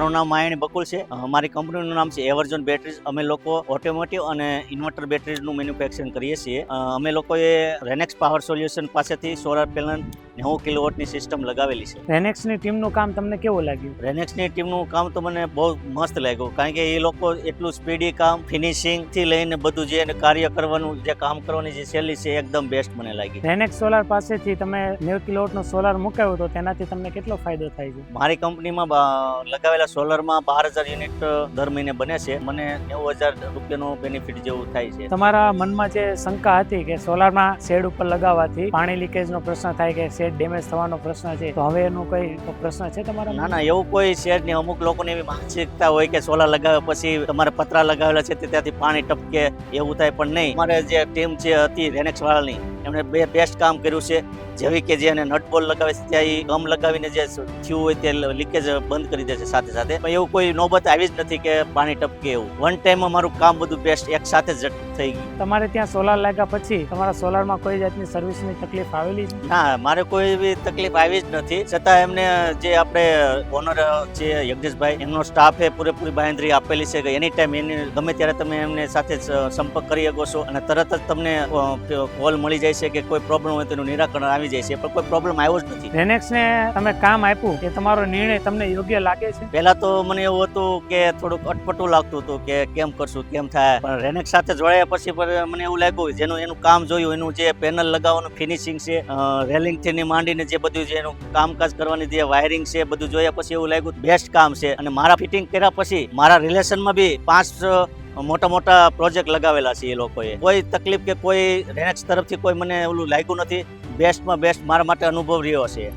મારું નામ માયણી બકુલ છે. અમારી કંપનીનું નામ છે એવર્જન બેટરીઝ. અમે લોકો ઓટોમોટિવ અને ઇન્વર્ટર બેટરીઝનું મેન્યુફેક્ચરિંગ કરીએ છીએ. અમે લોકોએ રેનેક્સ પાવર સોલ્યુશન પાસેથી સોલાર પેનલ 90 કિલોવોટની સિસ્ટમ લગાવેલી છે. રેનેક્સની ટીમનું કામ તમને કેવું લાગ્યું? રેનેક્સની ટીમનું કામ તો મને બહુ મસ્ત લાગ્યું, કારણ કે એ લોકો એટલું સ્પીડી કામ, ફિનિશિંગ થી લઈને બધું જે કાર્ય કરવાનું, જે કામ કરવાની જે શૈલી છે એકદમ બેસ્ટ મને લાગી. રેનેક્સ સોલાર પાસેથી તમે 90 કિલોવોટનો સોલાર મુકાવ્યો તો તેનાથી તમને કેટલો ફાયદો થાય છે? મારી કંપનીમાં લગાવેલા સોલરમાં 12,000 યુનિટ દર મહિને બને છે. મને 90,000 રૂપિયાનો બેનિફિટ જેવું થાય છે. તમારા મનમાં જે શંકા હતી કે સોલારમાં શેડ ઉપર લગાવવાથી પાણી લીકેજનો પ્રશ્ન થાય કે શેડ ડેમેજ થવાનો પ્રશ્ન છે, તો હવે એનો કોઈ પ્રશ્ન છે તમારા? ના, એવું કોઈ શેડ નહીં. અમુક લોકોને એવી માનસિકતા હોય કે સોલાર લગાવ્યા પછી તમારે પતરા લગાવેલા છે ત્યાંથી પાણી ટપકે, એવું થાય, પણ નહીં. અમારે જે ટીમ છે હતી રેનેક્સ વાળાની, એમણે બેસ્ટ કામ કર્યું છે. જેવી કે જે નટ બોલ લગાવે છે ત્યાં એ ગમ લગાવીને જે થયું હોય તે લીકેજ બંધ કરી દે છે સાથે સાથે. પણ એવું કોઈ નોબત આવી જ નથી કે પાણી ટપકે એવું. વન ટાઈમ અમારું કામ બધું બેસ્ટ એક સાથે જ થઈ ગયું. તમારે ત્યાં સોલાર લાગ્યા પછી તમારા સોલારમાં કોઈ જાતની સર્વિસની તકલીફ આવેલી છે? ના, મારે કોઈ એવી તકલીફ આવી જ નથી. છતાં એમને જે આપણે ઓનર છે યજ્ઞેશભાઈ, એમનો સ્ટાફે પૂરેપૂરી બાંહેધરી આપેલી છે કે એની ટાઈમ એને ગમે ત્યારે તમે એમને સાથે સંપર્ક કરી શકો છો અને તરત જ તમને કોલ મળી જાય છે કે કોઈ પ્રોબ્લેમ હોય તેનું નિરાકરણ આવી જાય છે. પણ કોઈ પ્રોબ્લેમ આવ્યો જ નથી. રેનેક્સને તમે કામ આપ્યું એ તમારો નિર્ણય તમને યોગ્ય લાગે છે? પહેલા તો મને એવું હતું કે થોડુંક અટપટું લાગતું હતું કે કેમ કરશું, કેમ થાય. પણ રેનેક્સ સાથે જોડાયા પછી મને એવું લાગ્યું જેનું એનું કામ જોયું, એનું જે પેનલ લગાવવાનું ફિનિશિંગ છે, રેલિંગ થી માંડીને જે બધું જે એનું કામકાજ કરવાની જે વાયરિંગ છે, બધું જોયા પછી એવું લાગ્યું બેસ્ટ કામ છે. અને મારા ફિટિંગ કર્યા પછી મારા રિલેશનમાં બી 5 મોટા પ્રોજેક્ટ લગાવેલા છે એ લોકોએ. કોઈ તકલીફ કે કોઈ રેનેક્સ તરફથી કોઈ મને એવું લાગ્યું નથી. બેસ્ટમાં બેસ્ટ મારા માટે અનુભવ રહ્યો છે.